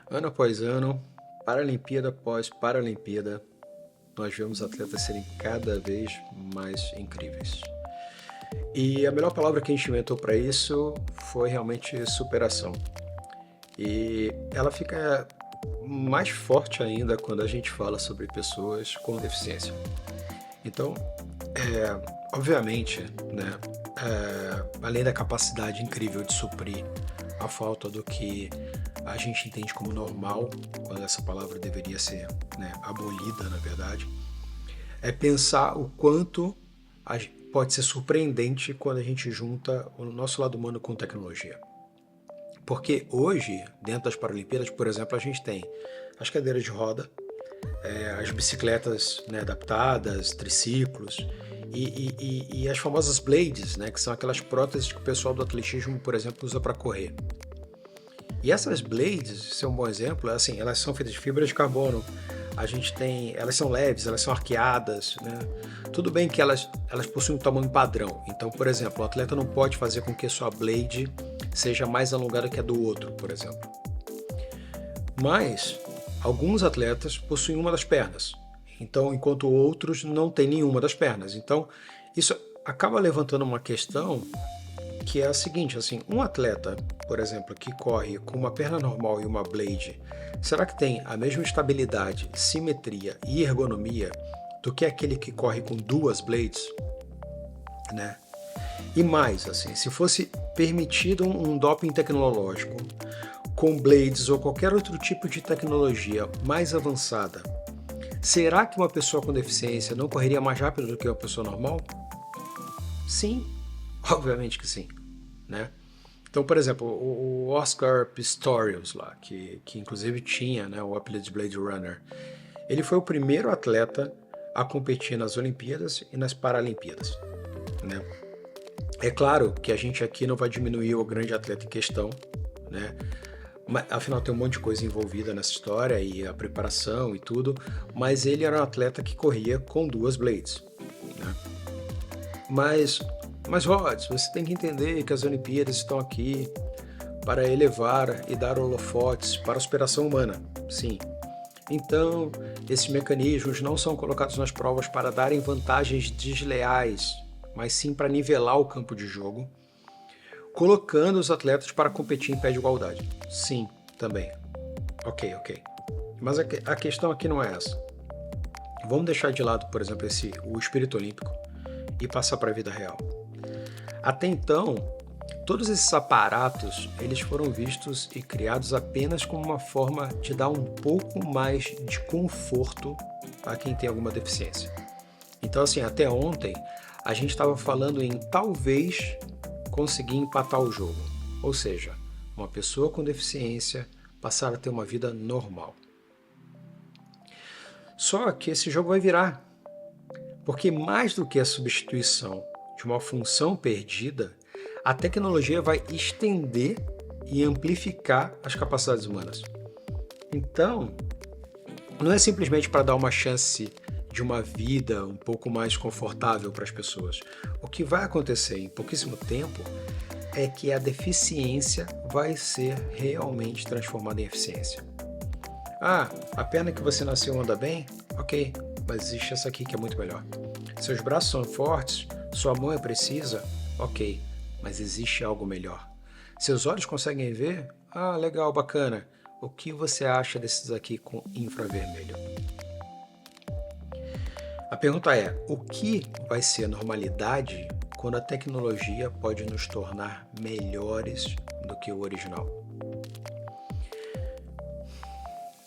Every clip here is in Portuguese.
Ano após ano, Paralimpíada após Paralimpíada, nós vemos atletas serem cada vez mais incríveis. E a melhor palavra que a gente inventou para isso foi realmente superação. E ela fica mais forte ainda quando a gente fala sobre pessoas com deficiência. Então, obviamente, né, além da capacidade incrível de suprir a falta do que a gente entende como normal, quando essa palavra deveria ser, né, abolida, na verdade, é pensar o quanto pode ser surpreendente quando a gente junta o nosso lado humano com tecnologia. Porque hoje, dentro das Paralimpíadas, por exemplo, a gente tem as cadeiras de roda, as bicicletas, né, adaptadas, triciclos e as famosas blades, né, que são aquelas próteses que o pessoal do atletismo, por exemplo, usa para correr. E essas blades, são um bom exemplo, assim, elas são feitas de fibra de carbono. A gente tem, elas são leves, elas são arqueadas, né? Tudo bem que elas possuem um tamanho padrão. Então, por exemplo, o atleta não pode fazer com que a sua blade seja mais alongada que a do outro, por exemplo. Mas alguns atletas possuem uma das pernas, então enquanto outros não têm nenhuma das pernas. Então isso acaba levantando uma questão que é a seguinte, assim, um atleta, por exemplo, que corre com uma perna normal e uma blade, será que tem a mesma estabilidade, simetria e ergonomia do que aquele que corre com duas blades, né? E mais, assim, se fosse permitido um doping tecnológico com blades ou qualquer outro tipo de tecnologia mais avançada, será que uma pessoa com deficiência não correria mais rápido do que uma pessoa normal? Sim, obviamente que sim, né? Então, por exemplo, o Oscar Pistorius lá, que inclusive tinha, né, o apelido de Blade Runner, ele foi o primeiro atleta a competir nas Olimpíadas e nas Paralimpíadas, né? É claro que a gente aqui não vai diminuir o grande atleta em questão, né? Mas, afinal, tem um monte de coisa envolvida nessa história e a preparação e tudo, mas ele era um atleta que corria com duas blades, né? Mas, mas Rods, você tem que entender que as Olimpíadas estão aqui para elevar e dar holofotes para a superação humana, sim. Então, esses mecanismos não são colocados nas provas para darem vantagens desleais, mas sim para nivelar o campo de jogo, colocando os atletas para competir em pé de igualdade. Sim, também. Ok. Mas a questão aqui não é essa. Vamos deixar de lado, por exemplo, o espírito olímpico e passar para a vida real. Até então, todos esses aparatos, eles foram vistos e criados apenas como uma forma de dar um pouco mais de conforto a quem tem alguma deficiência. Então, assim, até ontem, a gente estava falando em talvez conseguir empatar o jogo. Ou seja, uma pessoa com deficiência passar a ter uma vida normal. Só que esse jogo vai virar. Porque mais do que a substituição de uma função perdida, a tecnologia vai estender e amplificar as capacidades humanas. Então, não é simplesmente para dar uma chance de uma vida um pouco mais confortável para as pessoas. O que vai acontecer em pouquíssimo tempo é que a deficiência vai ser realmente transformada em eficiência. Ah, a perna que você nasceu anda bem? Ok, mas existe essa aqui que é muito melhor. Seus braços são fortes? Sua mão é precisa? Ok, mas existe algo melhor. Seus olhos conseguem ver? Ah, legal, bacana. O que você acha desses aqui com infravermelho? A pergunta é, o que vai ser a normalidade quando a tecnologia pode nos tornar melhores do que o original?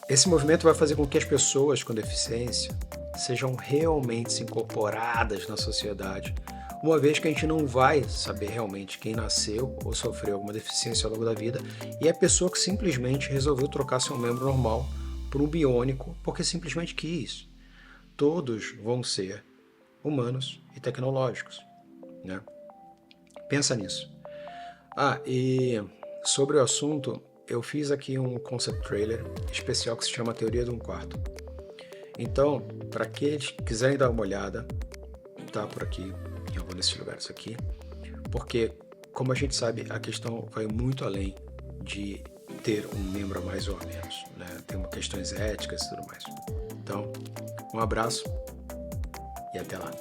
Esse movimento vai fazer com que as pessoas com deficiência sejam realmente incorporadas na sociedade, uma vez que a gente não vai saber realmente quem nasceu ou sofreu alguma deficiência ao longo da vida e é a pessoa que simplesmente resolveu trocar seu membro normal por um biônico porque simplesmente quis. Todos vão ser humanos e tecnológicos, né? Pensa nisso. Ah, e sobre o assunto, eu fiz aqui um concept trailer especial que se chama Teoria de um Quarto. Então, para aqueles que quiserem dar uma olhada, tá por aqui, em algum desses lugares aqui, porque, como a gente sabe, a questão vai muito além de ter um membro a mais ou a menos, né? Tem questões éticas e tudo mais. Então, um abraço e até lá.